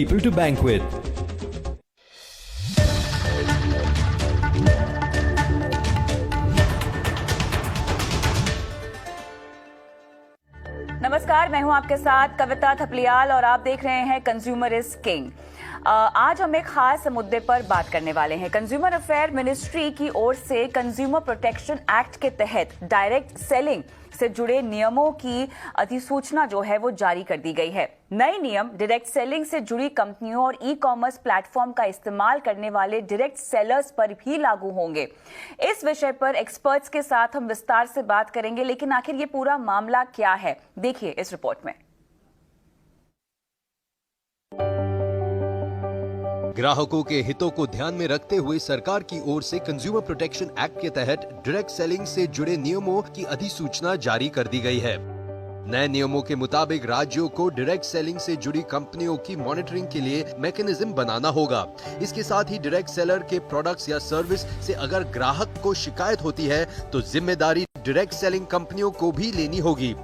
people to bank with. नमस्कार, मैं हूं आपके साथ कविता थपलियाल और आप देख रहे हैं कंज्यूमर इज किंग। आज हम एक खास मुद्दे पर बात करने वाले हैं। कंज्यूमर अफेयर मिनिस्ट्री की ओर से कंज्यूमर प्रोटेक्शन एक्ट के तहत डायरेक्ट सेलिंग से जुड़े नियमों की अधिसूचना जो है वो जारी कर दी गई है। नए नियम डायरेक्ट सेलिंग से जुड़ी कंपनियों और ई कॉमर्स प्लेटफॉर्म का इस्तेमाल करने वाले डायरेक्ट सेलर्स पर भी लागू होंगे। इस विषय पर एक्सपर्ट्स के साथ हम विस्तार से बात करेंगे, लेकिन आखिर ये पूरा मामला क्या है, देखिए इस रिपोर्ट में। ग्राहकों के हितों को ध्यान में रखते हुए सरकार की ओर से कंज्यूमर प्रोटेक्शन एक्ट के तहत डायरेक्ट सेलिंग से जुड़े नियमों की अधिसूचना जारी कर दी गई है। नए नियमों के मुताबिक राज्यों को डायरेक्ट सेलिंग से जुड़ी कंपनियों की मॉनिटरिंग के लिए मैकेनिज्म बनाना होगा। इसके साथ ही डायरेक्ट सेलर के प्रोडक्ट्स या सर्विस से अगर ग्राहक को शिकायत होती है तो जिम्मेदारी डायरेक्ट सेलिंग कंपनियों को भी लेनी होगी।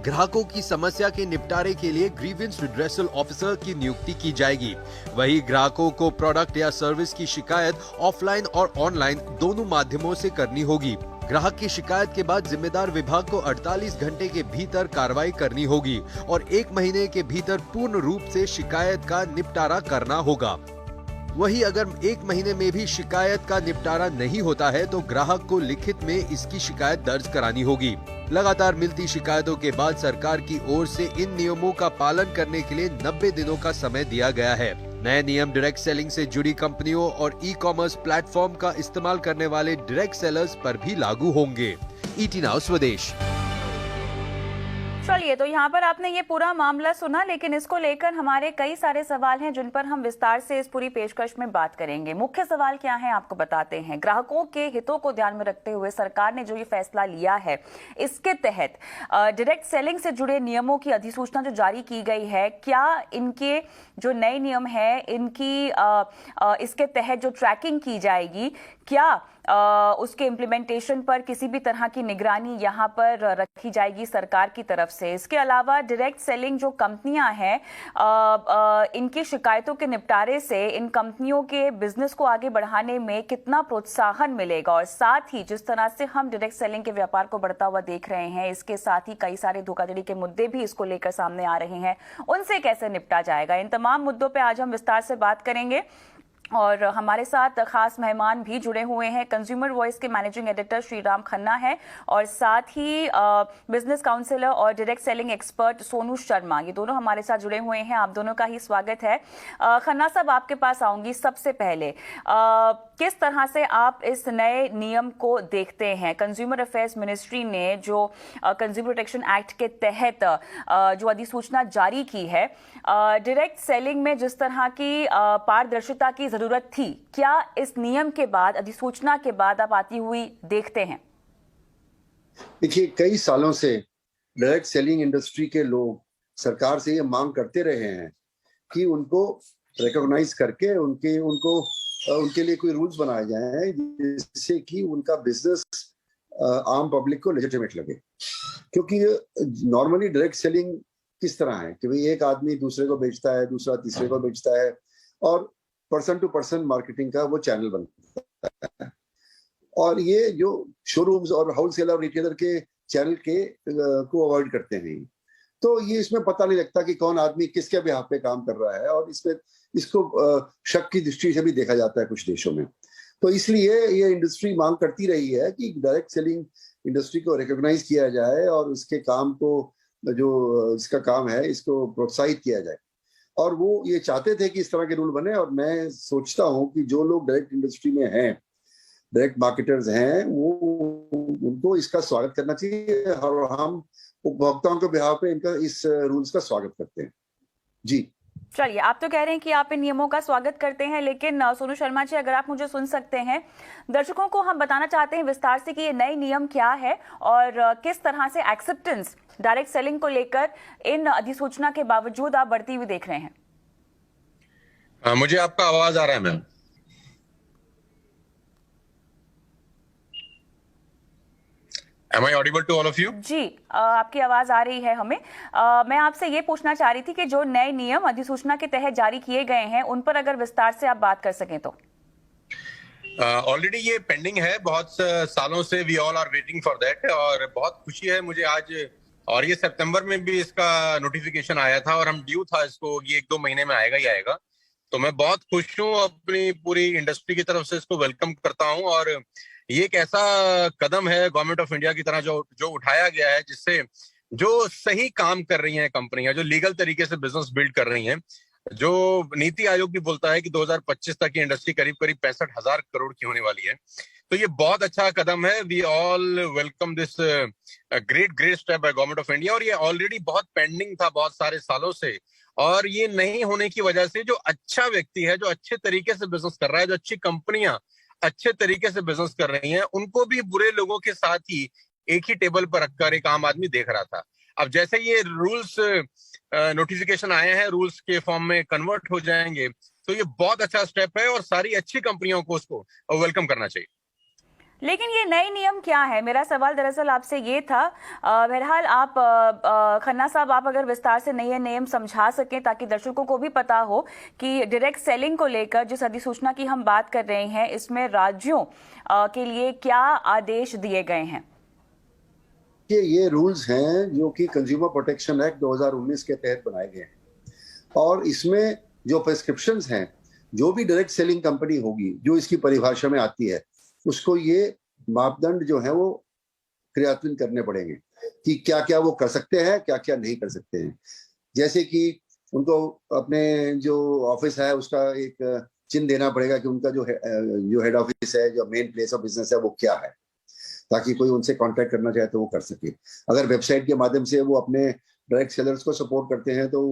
ग्राहकों की समस्या के निपटारे के लिए ग्रीवेंस रिड्रेसल ऑफिसर की नियुक्ति की जाएगी। वही ग्राहकों को प्रोडक्ट या सर्विस की शिकायत ऑफलाइन और ऑनलाइन दोनों माध्यमों से करनी होगी। ग्राहक की शिकायत के बाद जिम्मेदार विभाग को 48 घंटे के भीतर कार्रवाई करनी होगी और 1 महीने के भीतर पूर्ण रूप से शिकायत का निपटारा करना होगा। वही अगर 1 महीने में भी शिकायत का निपटारा नहीं होता है तो ग्राहक को लिखित में इसकी शिकायत दर्ज करानी होगी। लगातार मिलती शिकायतों के बाद सरकार की ओर से इन नियमों का पालन करने के लिए 90 दिनों का समय दिया गया है। नए नियम डायरेक्ट सेलिंग से जुड़ी कंपनियों और ई कॉमर्स प्लेटफॉर्म का इस्तेमाल करने वाले डायरेक्ट सेलर्स पर भी लागू होंगे। ईटी नाउ स्वदेश। चलिए, तो यहाँ पर आपने ये पूरा मामला सुना, लेकिन इसको लेकर हमारे कई सारे सवाल हैं जिन पर हम विस्तार से इस पूरी पेशकश में बात करेंगे। मुख्य सवाल क्या है आपको बताते हैं। ग्राहकों के हितों को ध्यान में रखते हुए सरकार ने जो ये फैसला लिया है, इसके तहत डायरेक्ट सेलिंग से जुड़े नियमों की अधिसूचना जो जारी की गई है, क्या इनके जो नए नियम है इनकी इसके तहत जो ट्रैकिंग की जाएगी, क्या उसके इम्प्लीमेंटेशन पर किसी भी तरह की निगरानी यहाँ पर रखी जाएगी सरकार की तरफ से। इसके अलावा डायरेक्ट सेलिंग जो कंपनियां हैं, इनकी शिकायतों के निपटारे से इन कंपनियों के बिजनेस को आगे बढ़ाने में कितना प्रोत्साहन मिलेगा, और साथ ही जिस तरह से हम डायरेक्ट सेलिंग के व्यापार को बढ़ता हुआ देख रहे हैं, इसके साथ ही कई सारे धोखाधड़ी के मुद्दे भी इसको लेकर सामने आ रहे हैं, उनसे कैसे निपटा जाएगा। इन तमाम मुद्दों पर आज हम विस्तार से बात करेंगे और हमारे साथ खास मेहमान भी जुड़े हुए हैं। कंज्यूमर वॉइस के मैनेजिंग एडिटर श्रीराम खन्ना है और साथ ही बिजनेस काउंसलर और direct selling expert Sonu Sharma, ये दोनों हमारे साथ जुड़े हुए हैं। आप दोनों का ही स्वागत है। खन्ना साहब, आपके पास आऊंगी। सबसे पहले किस तरह से आप इस नए नियम को देखते हैं? कंज्यूमर अफेयर्स मिनिस्ट्री ने जो कंज्यूमर प्रोटेक्शन एक्ट के तहत जो अधिसूचना जारी की है, डायरेक्ट सेलिंग में जिस तरह की पारदर्शिता की जरूरत थी, क्या इस नियम के बाद, अधिसूचना के बाद आप आती हुई देखते हैं? देखिए, कई सालों से डायरेक्ट सेलिंग इंडस्ट्री के लोग सरकार से ये मांग करते रहे हैं कि उनको रिकॉग्नाइज करके उनके लिए कोई रूल्स बनाए जाएं जिससे कि उनका बिजनेस आम पब्लिक को लेजिटिमेट लगे। क्योंकि नॉर्मली डायरेक्ट सेलिंग किस तरह है कि भाई एक आदमी दूसरे को बेचता है, दूसरा तीसरे को बेचता है, और पर्सन टू पर्सन मार्केटिंग का वो चैनल बनता है। और ये जो शोरूम्स और होलसेलर और रिटेलर के चैनल के को अवॉइड करते हैं, तो ये इसमें पता नहीं लगता कि कौन आदमी किसके बिहाफ पे काम कर रहा है, और इसको शक की दृष्टि से भी देखा जाता है कुछ देशों में। तो इसलिए ये इंडस्ट्री मांग करती रही है कि डायरेक्ट सेलिंग इंडस्ट्री को रिकॉग्नाइज किया जाए और इसके काम को, जो इसका काम है, इसको प्रोत्साहित किया जाए। और वो ये चाहते थे कि इस तरह के रूल बने, और मैं सोचता हूँ कि जो लोग डायरेक्ट इंडस्ट्री में हैं, डायरेक्ट मार्केटर्स हैं, वो उनको इसका स्वागत करना चाहिए, और हम उपभोक्ताओं के बिहाफ पे इनका इस रूल्स का स्वागत करते हैं। जी चलिए, आप तो कह रहे हैं कि आप इन नियमों का स्वागत करते हैं, लेकिन सोनू शर्मा जी, अगर आप मुझे सुन सकते हैं, दर्शकों को हम बताना चाहते हैं विस्तार से कि ये नए नियम क्या है और किस तरह से एक्सेप्टेंस डायरेक्ट सेलिंग को लेकर इन अधिसूचना के बावजूद आप बढ़ती हुई देख रहे हैं। मुझे आपका आवाज आ रहा है ma'am? Am I audible to all of you? जी, आपकी आवाज आ रही है हमें। मैं आपसे ये पूछना चाह रही थी कि जो नए नियम अधिसूचना के तहत जारी किए गए हैं उन पर अगर विस्तार से आप बात कर सकें तो। ऑलरेडी ये पेंडिंग है, बहुत सालों से we all are waiting for that, और बहुत खुशी है मुझे आज, और ये सितंबर में भी इसका नोटिफिकेशन आया था और हम ड्यू था इसको, ये 1-2 महीने में आएगा ही आएगा। तो मैं बहुत खुश हूँ, अपनी पूरी इंडस्ट्री की तरफ से इसको वेलकम करता हूँ। और ये एक ऐसा कदम है गवर्नमेंट ऑफ इंडिया की तरह जो उठाया गया है, जिससे जो सही काम कर रही हैं कंपनियां, जो लीगल तरीके से बिजनेस बिल्ड कर रही हैं, जो नीति आयोग भी बोलता है कि 2025 तक की इंडस्ट्री करीब 65,000 करोड़ की होने वाली है। तो ये बहुत अच्छा कदम है। We all welcome this great step by government of India. और ये ऑलरेडी बहुत पेंडिंग था बहुत सारे सालों से, और ये नहीं होने की वजह से जो अच्छा व्यक्ति है, जो अच्छे तरीके से बिजनेस कर रहा है, जो अच्छी कंपनियां अच्छे तरीके से बिजनेस कर रही हैं, उनको भी बुरे लोगों के साथ ही एक ही टेबल पर रखकर एक आम आदमी देख रहा था। अब जैसे ये रूल्स नोटिफिकेशन आए हैं, रूल्स के फॉर्म में कन्वर्ट हो जाएंगे, तो ये बहुत अच्छा स्टेप है और सारी अच्छी कंपनियों को उसको वेलकम करना चाहिए। लेकिन ये नए नियम क्या है? मेरा सवाल दरअसल आपसे ये था। बहरहाल आप खन्ना साहब, आप अगर विस्तार से नए नियम समझा सकें ताकि दर्शकों को भी पता हो कि डायरेक्ट सेलिंग को लेकर जिस अधिसूचना की हम बात कर रहे हैं, इसमें राज्यों के लिए क्या आदेश दिए गए हैं? कि ये रूल्स हैं जो कि कंज्यूमर प्रोटेक्शन एक्ट 2019 के तहत बनाए गए हैं, और इसमें जो प्रिस्क्रिप्शंस हैं, जो भी डायरेक्ट सेलिंग कंपनी होगी जो इसकी परिभाषा में आती है, उसको ये मापदंड जो है वो क्रियान्वित करने पड़ेंगे कि क्या क्या वो कर सकते हैं, क्या क्या नहीं कर सकते हैं। जैसे कि उनको अपने जो ऑफिस है उसका एक चिन्ह देना पड़ेगा कि उनका जो हेड ऑफिस है, जो मेन प्लेस ऑफ बिजनेस है, वो क्या है, ताकि कोई उनसे कांटेक्ट करना चाहे तो वो कर सके। अगर वेबसाइट के माध्यम से वो अपने डायरेक्ट सेलर्स को सपोर्ट करते हैं तो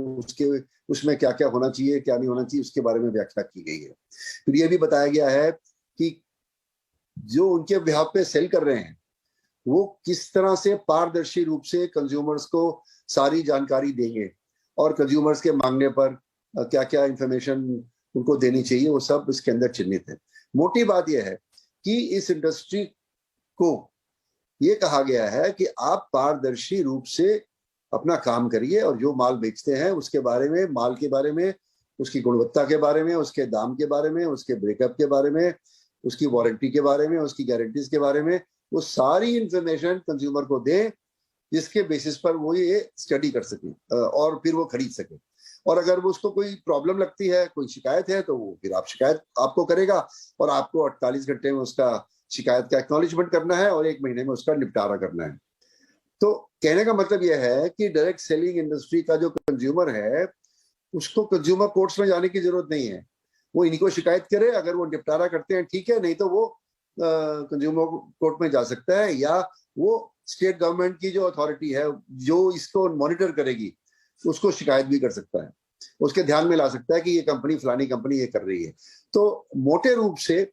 उसमें क्या क्या होना चाहिए, क्या नहीं होना चाहिए, उसके बारे में व्याख्या की गई है। फिर ये भी बताया गया है कि जो उनके बिहाफ पे सेल कर रहे हैं वो किस तरह से पारदर्शी रूप से कंज्यूमर्स को सारी जानकारी देंगे, और कंज्यूमर्स के मांगने पर क्या क्या इंफॉर्मेशन उनको देनी चाहिए, वो सब इसके अंदर चिन्हित है। मोटी बात यह है कि इस इंडस्ट्री को ये कहा गया है कि आप पारदर्शी रूप से अपना काम करिए, और जो माल बेचते हैं उसके बारे में, माल के बारे में, उसकी गुणवत्ता के बारे में, उसके दाम के बारे में, उसके ब्रेकअप के बारे में, उसकी वारंटी के बारे में, उसकी गारंटीज के बारे में, वो सारी इंफॉर्मेशन कंज्यूमर को दें, जिसके बेसिस पर वो ये स्टडी कर सके और फिर वो खरीद सके। और अगर वो उसको कोई प्रॉब्लम लगती है, कोई शिकायत है, तो वो फिर शिकायत आपको करेगा, और आपको 48 घंटे में उसका शिकायत का एक्नॉलेजमेंट करना है और 1 महीने में उसका निपटारा करना है। तो कहने का मतलब यह है कि डायरेक्ट सेलिंग इंडस्ट्री का जो कंज्यूमर है, उसको कंज्यूमर कोर्ट्स में जाने की जरूरत नहीं है। वो इनको शिकायत करे, अगर वो निपटारा करते हैं ठीक है, नहीं तो वो कंज्यूमर कोर्ट में जा सकता है, या वो स्टेट गवर्नमेंट की जो अथॉरिटी है जो इसको मॉनिटर करेगी उसको शिकायत भी कर सकता है, उसके ध्यान में ला सकता है कि ये कंपनी, फलानी कंपनी ये कर रही है। तो मोटे रूप से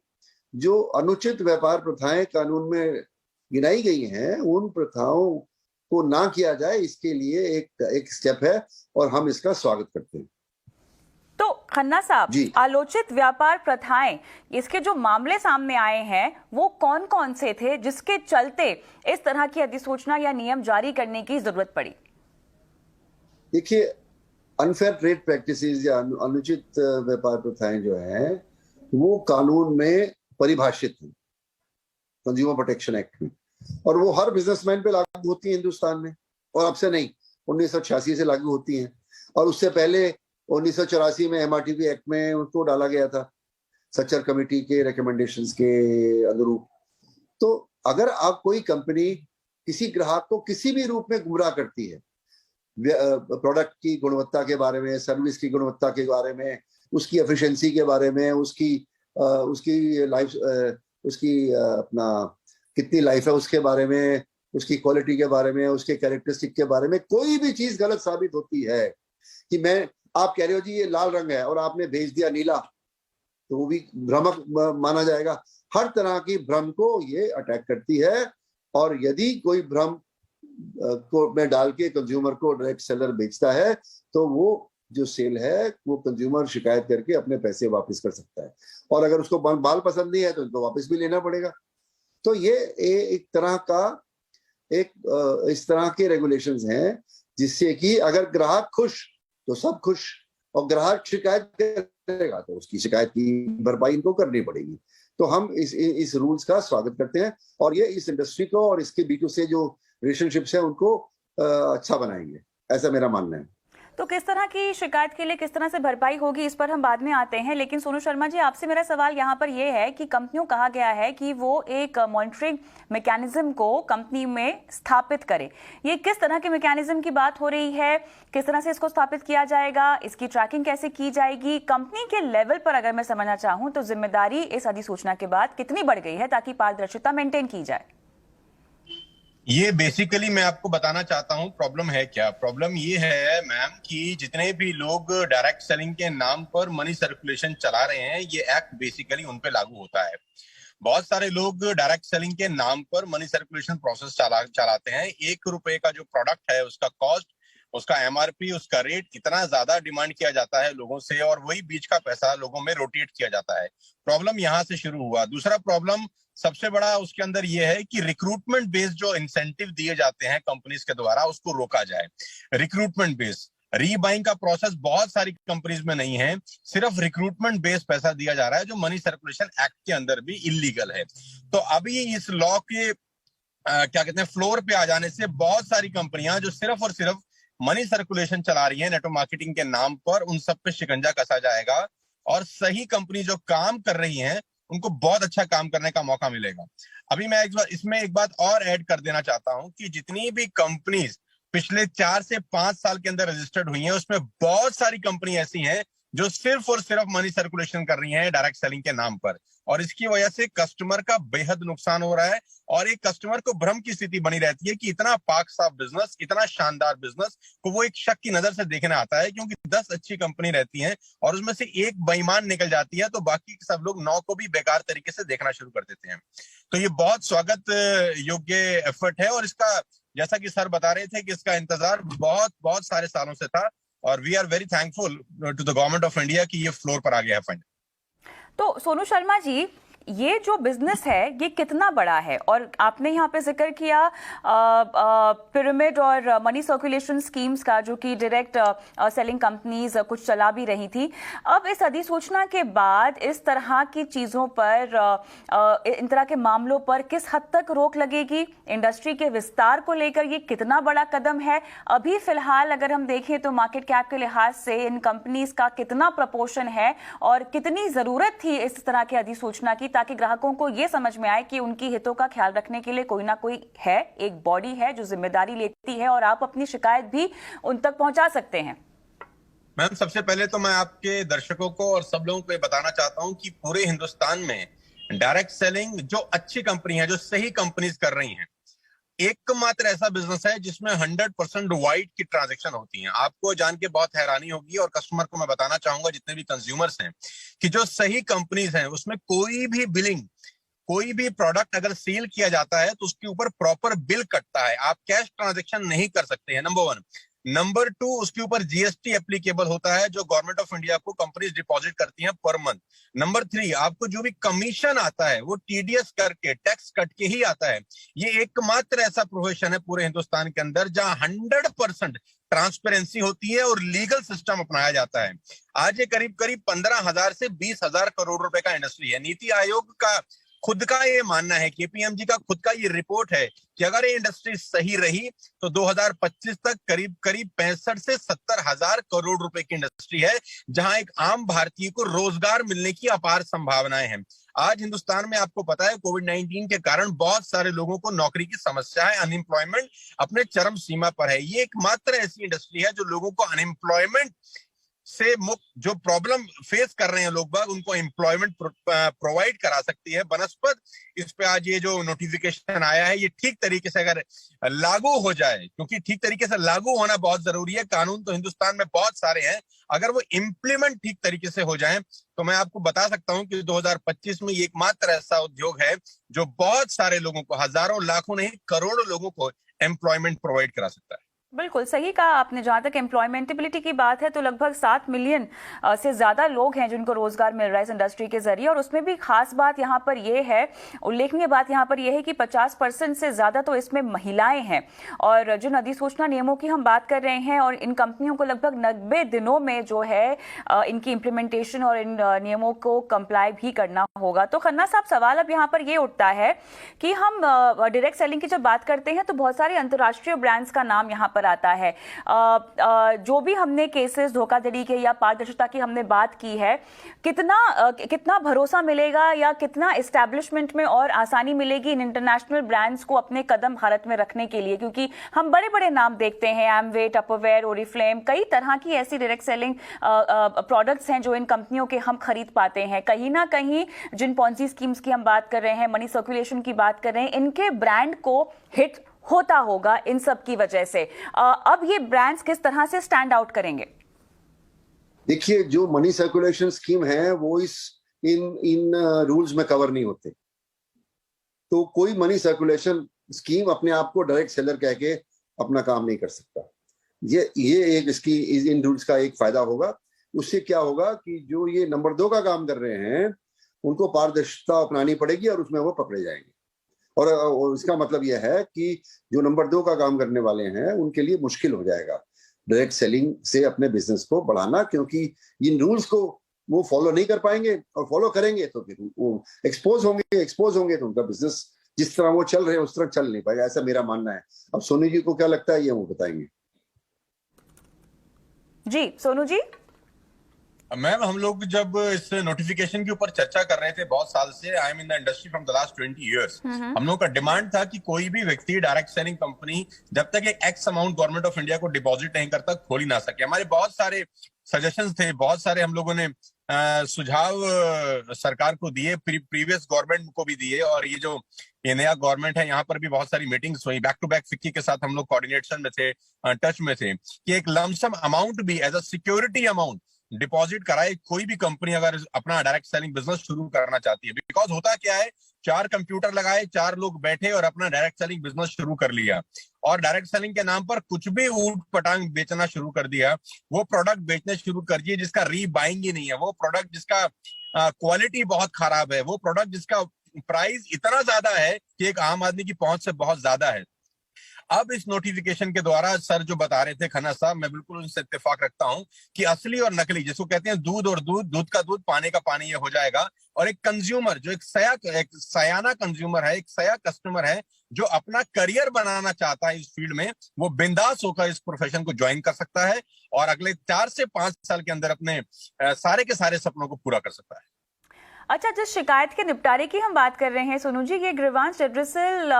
जो अनुचित व्यापार प्रथाएं कानून में गिनाई गई हैं, उन प्रथाओं को ना किया जाए, इसके लिए एक स्टेप है और हम इसका स्वागत करते हैं। तो खन्ना साहब, आलोचित व्यापार प्रथाएं, इसके जो मामले सामने आए हैं वो कौन कौन से थे जिसके चलते इस तरह की अधिसूचना या नियम जारी करने की जरूरत पड़ी? देखिए, अनफेयर ट्रेड प्रैक्टिसेस या अनुचित व्यापार प्रथाएं जो है वो कानून में परिभाषित है, कंज्यूमर प्रोटेक्शन एक्ट में, और वो हर बिजनेसमैन पे लागू होती है हिंदुस्तान में, और अब से नहीं, 1986 से लागू होती हैं, और उससे पहले 1984 में MRTP एक्ट में उसको डाला गया था, सच्चर कमेटी के रिकमेंडेशंस के अनुरूप। तो अगर आप कोई कंपनी किसी ग्राहक को किसी भी रूप में गुमराह करती है, प्रोडक्ट की गुणवत्ता के बारे में, सर्विस की गुणवत्ता के बारे में, उसकी एफिशिएंसी के बारे में, उसकी लाइफ, उसकी अपना कितनी लाइफ है उसके बारे में, उसकी क्वालिटी के बारे में, उसके कैरेक्टरिस्टिक के बारे में कोई भी चीज गलत साबित होती है, कि आप कह रहे हो जी ये लाल रंग है और आपने भेज दिया नीला, तो वो भी भ्रमक माना जाएगा। हर तरह की भ्रम को ये अटैक करती है, और यदि कोई भ्रम को में डाल के कंज्यूमर को डायरेक्ट सेलर बेचता है, तो वो जो सेल है वो कंज्यूमर शिकायत करके अपने पैसे वापस कर सकता है, और अगर उसको बाल पसंद नहीं है तो उनको वापस भी लेना पड़ेगा। तो ये एक तरह का इस तरह के रेगुलेशंस हैं जिससे कि अगर ग्राहक खुश तो सब खुश, और ग्राहक शिकायत करेगा तो उसकी शिकायत की भरपाई इनको करनी पड़ेगी। तो हम इस रूल्स का स्वागत करते हैं और ये इस इंडस्ट्री को और इसके बीच से जो रिलेशनशिप्स हैं उनको अच्छा बनाएंगे, ऐसा मेरा मानना है। तो किस तरह की शिकायत के लिए किस तरह से भरपाई होगी, इस पर हम बाद में आते हैं। लेकिन सोनू शर्मा जी, आपसे मेरा सवाल यहाँ पर यह है कि कंपनियों कहा गया है कि वो एक मॉनिटरिंग मैकेनिज्म को कंपनी में स्थापित करे। ये किस तरह के मैकेनिज्म की बात हो रही है, किस तरह से इसको स्थापित किया जाएगा, इसकी ट्रैकिंग कैसे की जाएगी? कंपनी के लेवल पर अगर मैं समझना चाहूँ तो जिम्मेदारी इस अधिसूचना के बाद कितनी बढ़ गई है ताकि पारदर्शिता मेंटेन की जाए? ये बेसिकली मैं आपको बताना चाहता हूं प्रॉब्लम है क्या। प्रॉब्लम ये है मैम कि जितने भी लोग डायरेक्ट सेलिंग के नाम पर मनी सर्कुलेशन चला रहे हैं, ये एक्ट बेसिकली उन पे लागू होता है। बहुत सारे लोग डायरेक्ट सेलिंग के नाम पर मनी सर्कुलेशन प्रोसेस चलाते हैं। 1 रुपए का जो प्रोडक्ट है उसका कॉस्ट, उसका एमआरपी, उसका रेट इतना ज्यादा डिमांड किया जाता है लोगों से, और वही बीच का पैसा लोगों में रोटेट किया जाता है। प्रॉब्लम यहां से शुरू हुआ। दूसरा प्रॉब्लम सबसे बड़ा उसके अंदर यह है कि रिक्रूटमेंट बेस्ड जो इंसेंटिव दिए जाते हैं कंपनीज के द्वारा, उसको रोका जाए। रिक्रूटमेंट बेस्ड रीबाइंग का प्रोसेस बहुत सारी कंपनीज में नहीं है, सिर्फ रिक्रूटमेंट बेस्ड पैसा दिया जा रहा है, जो मनी सर्कुलेशन एक्ट के अंदर भी इलीगल है। तो अभी इस लॉ के क्या कहते हैं फ्लोर पे आ जाने से बहुत सारी कंपनियां जो सिर्फ और सिर्फ मनी सर्कुलेशन चला रही है नेटवर्क मार्केटिंग के नाम पर, उन सब पे शिकंजा कसा जाएगा और सही कंपनी जो काम कर रही हैं उनको बहुत अच्छा काम करने का मौका मिलेगा। अभी मैं इसमें एक बात और ऐड कर देना चाहता हूं कि जितनी भी कंपनीज पिछले 4 से 5 साल के अंदर रजिस्टर्ड हुई हैं, उसमें बहुत सारी कंपनी ऐसी हैं जो सिर्फ और सिर्फ मनी सर्कुलेशन कर रही हैं डायरेक्ट सेलिंग के नाम पर, और इसकी वजह से कस्टमर का बेहद नुकसान हो रहा है। और एक कस्टमर को भ्रम की स्थिति बनी रहती है कि इतना पाक साफ बिजनेस, इतना शानदार बिजनेस को वो एक शक की नजर से देखने आता है, क्योंकि 10 अच्छी कंपनी रहती हैं और उसमें से एक बेईमान निकल जाती है, तो बाकी सब लोग 9 को भी बेकार तरीके से देखना शुरू कर देते हैं। तो ये बहुत स्वागत योग्य एफर्ट है, और इसका जैसा कि सर बता रहे थे कि इसका इंतजार बहुत बहुत सारे सालों से था, और we are very thankful to the government of India कि ये फ्लोर पर आ गया है फंड। तो सोनू शर्मा जी, ये जो बिजनेस है ये कितना बड़ा है? और आपने यहाँ पे जिक्र किया पिरामिड और मनी सर्कुलेशन स्कीम्स का, जो कि डायरेक्ट सेलिंग कंपनीज कुछ चला भी रही थी। अब इस अधिसूचना के बाद इस तरह की चीज़ों पर, इन तरह के मामलों पर किस हद तक रोक लगेगी? इंडस्ट्री के विस्तार को लेकर ये कितना बड़ा कदम है? अभी फिलहाल अगर हम देखें तो मार्केट कैप के लिहाज से इन कंपनीज का कितना प्रपोर्शन है, और कितनी ज़रूरत थी इस तरह की अधिसूचना की, ताकि ग्राहकों को यह समझ में आए कि उनकी हितों का ख्याल रखने के लिए कोई ना कोई है, एक बॉडी है जो जिम्मेदारी लेती है, और आप अपनी शिकायत भी उन तक पहुंचा सकते हैं। मैम, सबसे पहले तो मैं आपके दर्शकों को और सब लोगों को बताना चाहता हूं कि पूरे हिंदुस्तान में डायरेक्ट सेलिंग जो अच्छी कंपनी है, जो सही कंपनीज कर रही हैं, एकमात्र ऐसा बिजनेस है जिसमें 100% वाइट की ट्रांजैक्शन होती हैं। आपको जान के बहुत हैरानी होगी, और कस्टमर को मैं बताना चाहूंगा, जितने भी कंज्यूमर्स हैं, कि जो सही कंपनीज हैं उसमें कोई भी बिलिंग, कोई भी प्रोडक्ट अगर सेल किया जाता है तो उसके ऊपर प्रॉपर बिल कटता है। आप कैश ट्रांजैक्शन नहीं कर सकते हैं, नंबर 1। नंबर 2, उसके ऊपर जीएसटी एप्लीकेबल होता है, जो गवर्नमेंट ऑफ इंडिया को कंपनीज डिपॉजिट करती हैं पर मंथ। नंबर 3, आपको जो भी कमीशन आता है वो टीडीएस करके, टैक्स कट के ही आता है। ये एकमात्र ऐसा प्रोफेशन है पूरे हिंदुस्तान के अंदर जहां 100% ट्रांसपेरेंसी होती है और लीगल सिस्टम अपनाया जाता है। आज ये करीब करीब 15,000 से 20,000 करोड़ रुपए का इंडस्ट्री है। नीति आयोग का खुद का ये मानना है, केपीएमजी का खुद का ये रिपोर्ट है कि अगर ये इंडस्ट्री सही रही तो 2025 तक करीब करीब 65 से 70 हजार करोड़ रुपए की इंडस्ट्री है, जहां एक आम भारतीय को रोजगार मिलने की अपार संभावनाएं हैं। आज हिंदुस्तान में आपको पता है कोविड-19 के कारण बहुत सारे लोगों को नौकरी की समस्या है, अनएम्प्लॉयमेंट अपने चरम सीमा पर है। ये एकमात्र ऐसी इंडस्ट्री है जो लोगों को अनएम्प्लॉयमेंट से मुक्त, जो प्रॉब्लम फेस कर रहे हैं लोग बाग, उनको एम्प्लॉयमेंट प्रोवाइड करा सकती है बनस्पत। इस पे आज ये जो नोटिफिकेशन आया है, ये ठीक तरीके से अगर लागू हो जाए, क्योंकि ठीक तरीके से लागू होना बहुत जरूरी है। कानून तो हिंदुस्तान में बहुत सारे हैं, अगर वो इम्प्लीमेंट ठीक तरीके से हो जाए तो मैं आपको बता सकता हूं कि 2025 में ये एकमात्र ऐसा उद्योग है जो बहुत सारे लोगों को, हजारों लाखों नहीं करोड़ों लोगों को एम्प्लॉयमेंट प्रोवाइड करा सकता है। बिल्कुल सही कहा आपने। जहां तक एम्प्लॉयमेंटेबिलिटी की बात है तो लगभग 7 मिलियन से ज्यादा लोग हैं जिनको रोजगार मिल रहा है इस इंडस्ट्री के जरिए। और उसमें भी खास बात यहाँ पर यह है, उल्लेखनीय बात यहाँ पर यह है कि 50% से ज्यादा तो इसमें महिलाएं हैं। और जिन अधिसूचना नियमों की हम बात कर रहे हैं, और इन कंपनियों को लगभग 90 दिनों में जो है इनकी इम्प्लीमेंटेशन और इन नियमों को कंप्लाई भी करना होगा। तो खन्ना साहब, सवाल अब यहाँ पर यह उठता है कि हम डायरेक्ट सेलिंग की जब बात करते हैं तो बहुत सारे अंतर्राष्ट्रीय ब्रांड्स का नाम यहाँ पर आता है। जो भी हमने केसेस धोखाधड़ी के या पारदर्शिता की हमने बात की है, कितना भरोसा मिलेगा या कितना एस्टैब्लिशमेंट में और आसानी मिलेगी इन इंटरनेशनल ब्रांड्स को अपने कदम भारत में रखने के लिए? क्योंकि हम बड़े बड़े नाम देखते हैं, एमवे, टपरवेयर, ओरिफ्लेम, कई तरह की ऐसी डायरेक्ट सेलिंग प्रोडक्ट्स हैं जो इन कंपनियों के हम खरीद पाते हैं। कहीं ना कहीं जिन पॉन्जी स्कीम्स की हम बात कर रहे हैं, मनी सर्कुलेशन की बात कर रहे हैं, इनके ब्रांड को हिट होता होगा इन सब की वजह से। अब ये ब्रांड्स किस तरह से स्टैंड आउट करेंगे? देखिए, जो मनी सर्कुलेशन स्कीम है वो इन रूल्स में कवर नहीं होते। तो कोई मनी सर्कुलेशन स्कीम अपने आप को डायरेक्ट सेलर कह के अपना काम नहीं कर सकता। ये एक इसकी इन रूल्स का एक फायदा होगा। उससे क्या होगा कि जो ये नंबर 2 का काम कर रहे हैं उनको पारदर्शिता अपनानी पड़ेगी और उसमें वो पकड़े जाएंगे। और इसका मतलब यह है कि जो नंबर 2 का काम करने वाले हैं उनके लिए मुश्किल हो जाएगा डायरेक्ट सेलिंग से अपने बिजनेस को बढ़ाना, क्योंकि इन रूल्स को वो फॉलो नहीं कर पाएंगे, और फॉलो करेंगे तो फिर वो एक्सपोज होंगे तो उनका बिजनेस जिस तरह वो चल रहे हैं उस तरह चल नहीं पाएगा। ऐसा मेरा मानना है। अब सोनू जी को क्या लगता है ये वो बताएंगे। जी सोनू जी। मैम, हम लोग जब इस नोटिफिकेशन के ऊपर चर्चा कर रहे थे बहुत साल से, I am in the industry from the last 20 years, हम लोग का डिमांड था कि कोई भी व्यक्ति डायरेक्ट सेलिंग कंपनी जब तक एक x amount government of India को डिपॉजिट नहीं करता खोल ही ना सके। हमारे बहुत सारे सजेशंस थे, बहुत सारे हम लोगों ने सुझाव सरकार को दिए, प्रीवियस गवर्नमेंट को भी दिए, और ये जो ये नया गवर्नमेंट है यहाँ पर भी बहुत सारी मीटिंग्स हुई। बैक टू बैक फिक्की के साथ हम लोग कोऑर्डिनेशन में थे, टच में थे कि एक लमसम अमाउंट भी as a security amount deposit कराए कोई भी कंपनी अगर अपना डायरेक्ट सेलिंग बिजनेस शुरू करना चाहती है। बिकॉज होता क्या है, 4 कंप्यूटर लगाए, 4 लोग बैठे और अपना डायरेक्ट सेलिंग बिजनेस शुरू कर लिया, और डायरेक्ट सेलिंग के नाम पर कुछ भी ऊट पटांग बेचना शुरू कर दिया। वो प्रोडक्ट बेचने शुरू कर दिए जिसका रीबाइंग ही नहीं है, वो प्रोडक्ट जिसका क्वालिटी बहुत खराब है, वो प्रोडक्ट जिसका प्राइस इतना ज्यादा है कि एक आम आदमी की पहुंच से बहुत ज्यादा है। अब इस नोटिफिकेशन के द्वारा सर जो बता रहे थे खन्ना साहब, मैं बिल्कुल उनसे इत्तेफाक रखता हूं कि असली और नकली, जिसको कहते हैं दूध और दूध का दूध, पानी का पानी, ये हो जाएगा। और एक कंज्यूमर जो एक सयाना कंज्यूमर है, एक सया कस्टमर है जो अपना करियर बनाना चाहता है इस फील्ड में, वो बिंदास होकर इस प्रोफेशन को ज्वाइन कर सकता है और अगले 4 से 5 साल के अंदर अपने सारे के सारे सपनों को पूरा कर सकता है। अच्छा, जिस शिकायत के निपटारे की हम बात कर रहे हैं सोनू जी, ये ग्रीवांस रिड्रेसल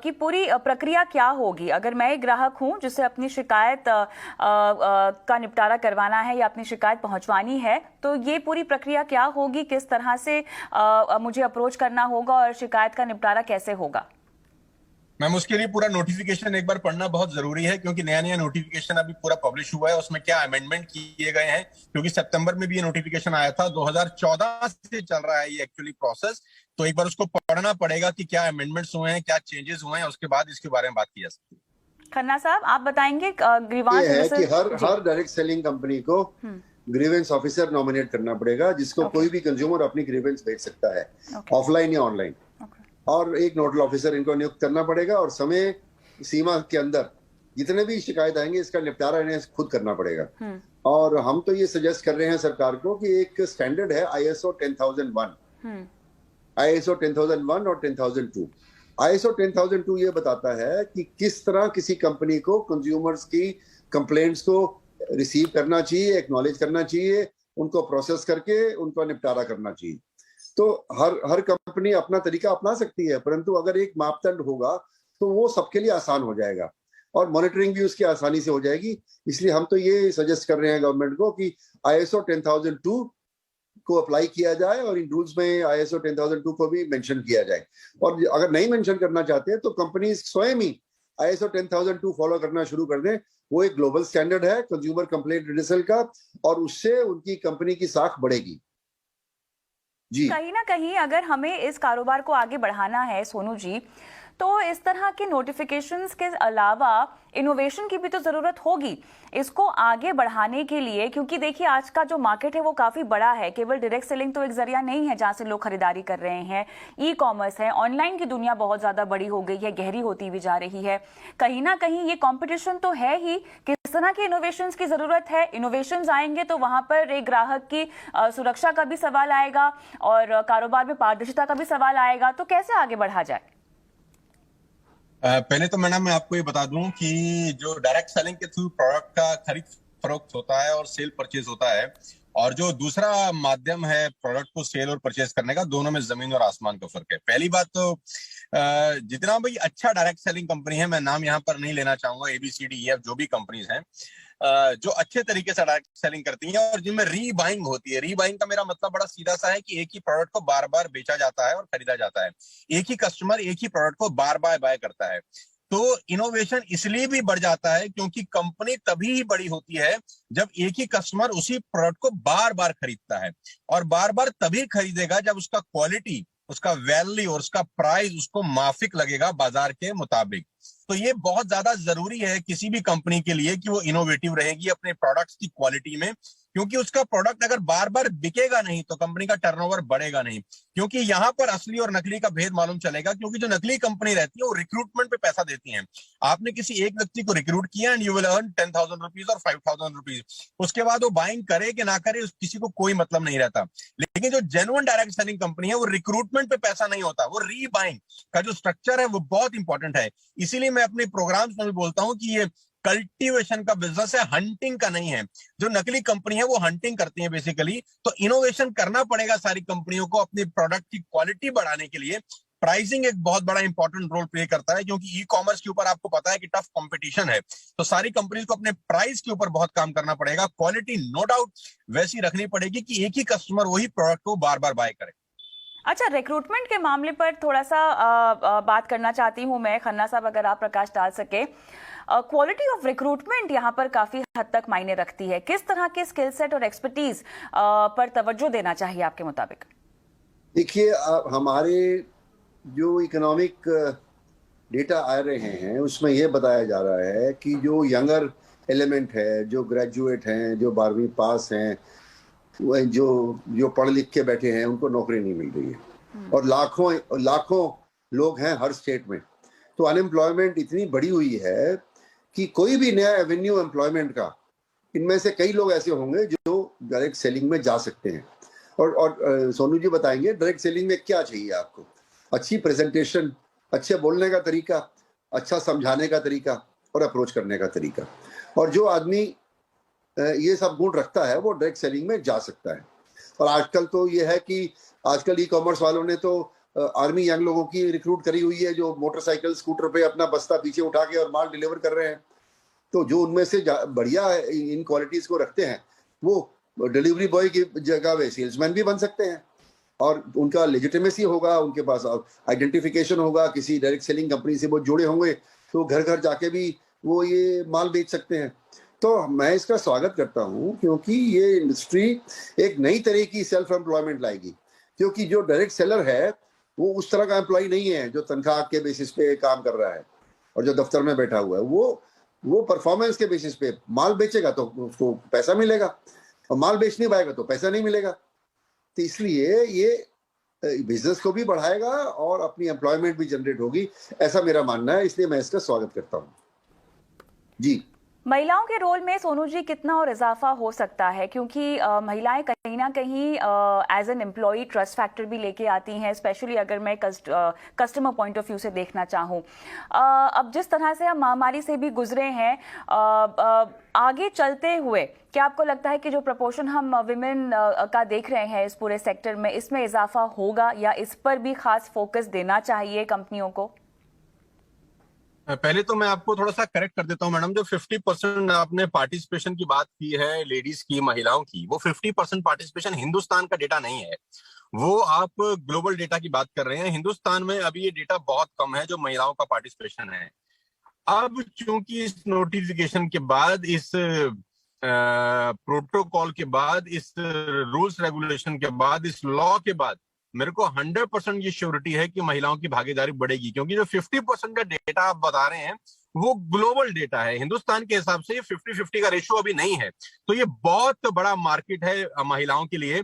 की पूरी प्रक्रिया क्या होगी? अगर मैं एक ग्राहक हूं जिसे अपनी शिकायत का निपटारा करवाना है या अपनी शिकायत पहुंचवानी है, तो ये पूरी प्रक्रिया क्या होगी? किस तरह से मुझे अप्रोच करना होगा और शिकायत का निपटारा कैसे होगा? मैम, उसके लिए पूरा नोटिफिकेशन एक बार पढ़ना बहुत जरूरी है, क्योंकि नया नया नोटिफिकेशन अभी पूरा पब्लिश हुआ है। उसमें क्या अमेंडमेंट किए गए हैं, क्योंकि सितंबर में भी ये नोटिफिकेशन आया था, 2014 से चल रहा है ये एक्चुअली प्रोसेस। तो एक बार उसको पढ़ना पड़ेगा कि क्या अमेंडमेंट्स हुए हैं, क्या चेंजेस हुए हैं, उसके बाद इसके बारे में बात की जा सकती है। खन्ना साहब, आप बताएंगे ग्रीवांस है कि हर डायरेक्ट सेलिंग कंपनी को ग्रीवेंस ऑफिसर नॉमिनेट करना पड़ेगा, जिसको कोई भी कंज्यूमर अपनी ग्रीवेंस भेज सकता है, ऑफलाइन या ऑनलाइन। और एक नोडल ऑफिसर इनको नियुक्त करना पड़ेगा, और समय सीमा के अंदर जितने भी शिकायत आएंगे इसका निपटारा इन्हें खुद करना पड़ेगा। और हम तो ये सजेस्ट कर रहे हैं सरकार को कि एक स्टैंडर्ड है ISO 10001, ISO 10001 और 10002। ISO 10002 ये बताता है कि किस तरह किसी कंपनी को कंज्यूमर्स की कंप्लेंट्स को रिसीव करना चाहिए, एक्नॉलेज करना चाहिए, उनको प्रोसेस करके उनका निपटारा करना चाहिए। तो हर कंपनी अपना तरीका अपना सकती है, परंतु अगर एक मापदंड होगा तो वो सबके लिए आसान हो जाएगा और मॉनिटरिंग भी उसकी आसानी से हो जाएगी। इसलिए हम तो ये सजेस्ट कर रहे हैं गवर्नमेंट को कि ISO 10002 को अप्लाई किया जाए और इन रूल्स में ISO 10002 को भी मेंशन किया जाए। और अगर नहीं मेंशन करना चाहते तो कंपनीज स्वयं ही ISO 10002 फॉलो करना शुरू कर दें। वो एक ग्लोबल स्टैंडर्ड है कंज्यूमर कंप्लेंट रिड्रेसल का, और उससे उनकी कंपनी की साख बढ़ेगी। जी, कहीं ना कहीं अगर हमें इस कारोबार को आगे बढ़ाना है सोनू जी, तो इस तरह के नोटिफिकेशंस के अलावा इनोवेशन की भी तो जरूरत होगी इसको आगे बढ़ाने के लिए, क्योंकि देखिए आज का जो मार्केट है वो काफी बड़ा है। केवल डायरेक्ट सेलिंग तो एक जरिया नहीं है जहां से लोग खरीदारी कर रहे हैं, ई कॉमर्स है, ऑनलाइन की दुनिया बहुत ज्यादा बड़ी हो गई है, गहरी होती भी जा रही है। कहीं ना कहीं ये कंपटीशन तो है ही। किस तरह के इनोवेशंस की जरूरत है? इनोवेशंस आएंगे तो वहां पर एक ग्राहक की सुरक्षा का भी सवाल आएगा और कारोबार में पारदर्शिता का भी सवाल आएगा। तो कैसे आगे बढ़ा जाए? पहले तो मैडम मैं आपको ये बता दूं कि जो डायरेक्ट सेलिंग के थ्रू प्रोडक्ट का खरीद फरोख्त होता है और सेल परचेज होता है, और जो दूसरा माध्यम है प्रोडक्ट को सेल और परचेज करने का, दोनों में जमीन और आसमान का फर्क है। पहली बात तो जितना भाई अच्छा डायरेक्ट सेलिंग कंपनी है, मैं नाम यहाँ पर नहीं लेना चाहूंगा, ABCDEF जो भी कंपनीज हैं जो अच्छे तरीके से डायरेक्ट सेलिंग करती हैं और जिनमें रीबाइंग होती है। रीबाइंग का मेरा मतलब बड़ा सीधा सा है कि एक ही प्रोडक्ट को बार बार बेचा जाता है और खरीदा जाता है। एक ही कस्टमर एक ही प्रोडक्ट को बार बार बाय करता है। तो इनोवेशन इसलिए भी बढ़ जाता है क्योंकि कंपनी तभी ही बड़ी होती है जब एक ही कस्टमर उसी प्रोडक्ट को बार बार खरीदता है, और बार बार तभी खरीदेगा जब उसका क्वालिटी, उसका वैल्यू और उसका प्राइस उसको माफिक लगेगा बाजार के मुताबिक। तो ये बहुत ज्यादा जरूरी है किसी भी कंपनी के लिए कि वो इनोवेटिव रहेगी अपने प्रोडक्ट्स की क्वालिटी में, क्योंकि उसका प्रोडक्ट अगर बार बार बिकेगा नहीं तो कंपनी का टर्नओवर बढ़ेगा नहीं। क्योंकि यहाँ पर असली और नकली का भेद मालूम चलेगा, क्योंकि जो नकली कंपनी रहती है वो रिक्रूटमेंट पे पैसा देती है। आपने किसी एक व्यक्ति को रिक्रूट किया and you will earn 10,000 rupees और 5,000 रुपीज, उसके बाद वो बाइंग करे कि ना करे किसी को कोई मतलब नहीं रहता। लेकिन जो जेन्युइन डायरेक्ट सेलिंग कंपनी है वो रिक्रूटमेंट पे पैसा नहीं होता, वो रीबाइंग का जो स्ट्रक्चर है वो बहुत इंपॉर्टेंट है। इसीलिए मैं अपने प्रोग्राम्स में भी बोलता हूं कि ये कल्टीवेशन का बिजनेस है, हंटिंग का नहीं है। जो नकली कंपनी है वो हंटिंग करती है बेसिकली। तो इनोवेशन करना पड़ेगा सारी कंपनियों को अपनी प्रोडक्ट की क्वालिटी बढ़ाने के लिए। प्राइसिंग एक बहुत बड़ा इंपॉर्टेंट रोल प्ले करता है, क्योंकि ई कॉमर्स के ऊपर आपको पता है कि टफ कंपटीशन है। तो सारी कंपनीज को अपने प्राइस के ऊपर बहुत काम करना पड़ेगा। क्वालिटी नो डाउट वैसी रखनी पड़ेगी कि एक ही कस्टमर वही प्रोडक्ट को बार बार बाय करे। अच्छा, रिक्रूटमेंट के मामले पर थोड़ा सा बात करना चाहती हूं मैं। खन्ना साहब, अगर आप प्रकाश डाल सके, क्वालिटी ऑफ रिक्रूटमेंट यहाँ पर काफी हद तक मायने रखती है। किस तरह के स्किल सेट और एक्सपर्टीज पर तवज्जो देना चाहिए आपके मुताबिक? देखिए, हमारे जो इकोनॉमिक डेटा आ रहे हैं उसमें यह बताया जा रहा है कि जो यंगर एलिमेंट है, जो ग्रेजुएट हैं, जो 12वीं पास हैं, जो पढ़ लिख के बैठे हैं, उनको नौकरी नहीं मिल रही है। और लाखों लोग हैं हर स्टेट में। तो अनएम्प्लॉयमेंट इतनी बड़ी हुई है कि कोई भी नया एवेन्यू एम्प्लॉयमेंट का, इनमें से कई लोग ऐसे होंगे जो डायरेक्ट सेलिंग में जा सकते हैं। और सोनू जी बताएंगे डायरेक्ट सेलिंग में क्या चाहिए आपको। अच्छी प्रेजेंटेशन, अच्छे बोलने का तरीका, अच्छा समझाने का तरीका और अप्रोच करने का तरीका। और जो आदमी ये सब गुण रखता है वो डायरेक्ट सेलिंग में जा सकता है। और आजकल तो ये है कि आजकल ई कॉमर्स वालों ने तो आर्मी यंग लोगों की रिक्रूट करी हुई है, जो मोटरसाइकिल स्कूटर पे अपना बस्ता पीछे उठा के और माल डिलीवर कर रहे हैं। तो जो उनमें से बढ़िया इन क्वालिटीज को रखते हैं वो डिलीवरी बॉय की जगह वे सेल्समैन भी बन सकते हैं, और उनका लेजिटिमेसी होगा, उनके पास आइडेंटिफिकेशन होगा, किसी डायरेक्ट सेलिंग कंपनी से वो जुड़े होंगे, तो घर घर जाके भी वो ये माल बेच सकते हैं। तो मैं इसका स्वागत करता हूं, क्योंकि ये इंडस्ट्री एक नई तरह की सेल्फ एम्प्लॉयमेंट लाएगी। क्योंकि जो डायरेक्ट सेलर है वो उस तरह का एम्प्लॉय नहीं है जो तनख्वाह के बेसिस पे काम कर रहा है और जो दफ्तर में बैठा हुआ है। वो परफॉर्मेंस के बेसिस पे माल बेचेगा तो उसको पैसा मिलेगा, और माल बेच नहीं पाएगा तो पैसा नहीं मिलेगा। तो इसलिए ये बिजनेस को भी बढ़ाएगा और अपनी एम्प्लॉयमेंट भी जनरेट होगी, ऐसा मेरा मानना है। इसलिए मैं इसका स्वागत करता हूँ जी। महिलाओं के रोल में सोनू जी कितना और इजाफा हो सकता है? क्योंकि महिलाएं कहीं ना कहीं as an employ trust factor भी लेके आती हैं, स्पेशली अगर मैं कस्टमर पॉइंट ऑफ व्यू से देखना चाहूँ। अब जिस तरह से हम महामारी से भी गुजरे हैं, आगे चलते हुए क्या आपको लगता है कि जो प्रपोर्शन हम विमेन का देख रहे हैं इस पूरे सेक्टर में, इसमें इजाफा होगा या इस पर भी खास फोकस देना चाहिए कंपनियों को? पहले तो मैं आपको थोड़ा सा करेक्ट कर देता हूं मैडम। जो 50% आपने पार्टिसिपेशन की बात की है लेडीज की, महिलाओं की, वो 50% पार्टिसिपेशन हिंदुस्तान का डेटा नहीं है, वो आप ग्लोबल डेटा की बात कर रहे हैं। हिंदुस्तान में अभी ये डेटा बहुत कम है जो महिलाओं का पार्टिसिपेशन है। अब चूंकि इस नोटिफिकेशन के बाद, इस प्रोटोकॉल के बाद, इस रूल्स रेगुलेशन के बाद, इस लॉ के बाद मेरे को 100% ये श्योरिटी है कि महिलाओं की भागीदारी बढ़ेगी, क्योंकि जो 50% का डेटा आप बता रहे हैं वो ग्लोबल डेटा है। हिंदुस्तान के हिसाब से ये 50-50 का रेशियो अभी नहीं है, तो ये बहुत बड़ा मार्केट है महिलाओं के लिए।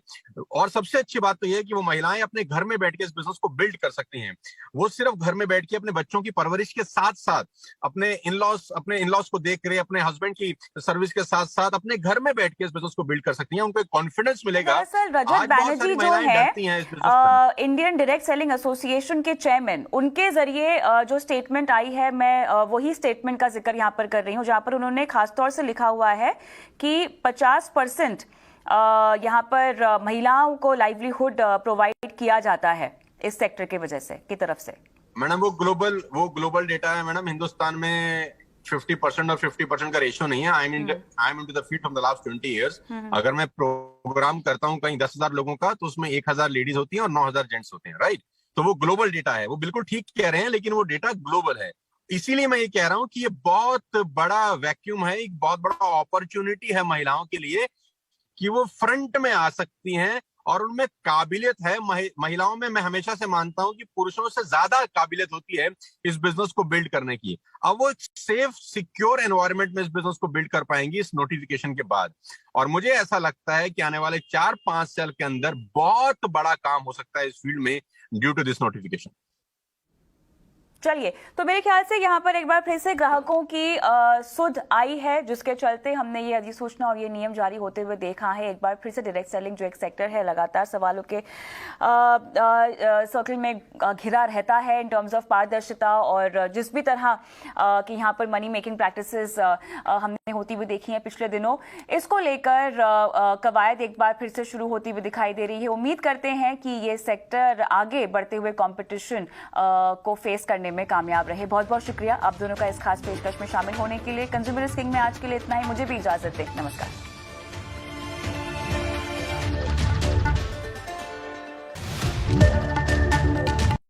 और सबसे अच्छी बात तो ये है कि वो महिलाएं अपने घर में बैठ के इस बिजनेस को बिल्ड कर सकती हैं। वो सिर्फ घर में बैठ के अपने बच्चों की परवरिश के साथ साथ अपने इनलॉज को देख रहे, अपने हस्बैंड की सर्विस के साथ साथ अपने घर में बैठ के इस बिजनेस को बिल्ड कर सकती हैं। उनको एक कॉन्फिडेंस मिलेगा। दरअसल रजत बैनर्जी जो है इंडियन डायरेक्ट सेलिंग एसोसिएशन के चेयरमैन, उनके जरिए जो स्टेटमेंट आई है, मैं वही स्टेटमेंट का जिक्र यहाँ पर कर रही हूँ, जहां पर उन्होंने खासतौर से लिखा हुआ है कि 50% यहाँ पर महिलाओं को लाइवलीहुड प्रोवाइड किया जाता है इस सेक्टर के वजह से की तरफ से। मैडम वो ग्लोबल डेटा है मैडम। हिंदुस्तान में 50% और 50% का रेशियो नहीं है। I am into the field from the last 20 years. अगर मैं प्रोग्राम करता हूँ कहीं 10,000 लोगों का, तो उसमें 1,000 लेडीज होती हैं और 9,000 जेंट्स होते हैं, राइट। तो वो ग्लोबल डेटा है। वो बिल्कुल ठीक कह रहे हैं, लेकिन वो डेटा ग्लोबल है। इसीलिए मैं ये कह रहा हूं कि ये बहुत बड़ा वैक्यूम है, एक बहुत बड़ा अपॉर्चुनिटी है महिलाओं के लिए कि वो फ्रंट में आ सकती हैं और उनमें काबिलियत है। महिलाओं में मैं हमेशा से मानता हूं कि पुरुषों से ज्यादा काबिलियत होती है इस बिजनेस को बिल्ड करने की। अब वो सेफ सिक्योर एनवायरनमेंट में इस बिजनेस को बिल्ड कर पाएंगी इस नोटिफिकेशन के बाद। और मुझे ऐसा लगता है कि आने वाले 4-5 साल के अंदर बहुत बड़ा काम हो सकता है इस फील्ड में ड्यू टू दिस नोटिफिकेशन। चलिए, तो मेरे ख्याल से यहाँ पर एक बार फिर से ग्राहकों की सुध आई है, जिसके चलते हमने ये अधिसूचना और ये नियम जारी होते हुए देखा है। एक बार फिर से डायरेक्ट सेलिंग जो एक सेक्टर है, लगातार सवालों के सर्कल में घिरा रहता है इन टर्म्स ऑफ पारदर्शिता, और जिस भी तरह कि यहाँ पर मनी मेकिंग प्रैक्टिसेस हमने होती हुई देखी हैं पिछले दिनों, इसको लेकर कवायद एक बार फिर से शुरू होती हुई दिखाई दे रही है। उम्मीद करते हैं कि ये सेक्टर आगे बढ़ते हुए कॉम्पिटिशन को फेस करने में कामयाब रहे। बहुत बहुत शुक्रिया आप दोनों का इस खास पेशकश में शामिल होने के लिए। कंज्यूमर इज किंग में आज के लिए इतना ही। मुझे भी इजाजत दें। नमस्कार।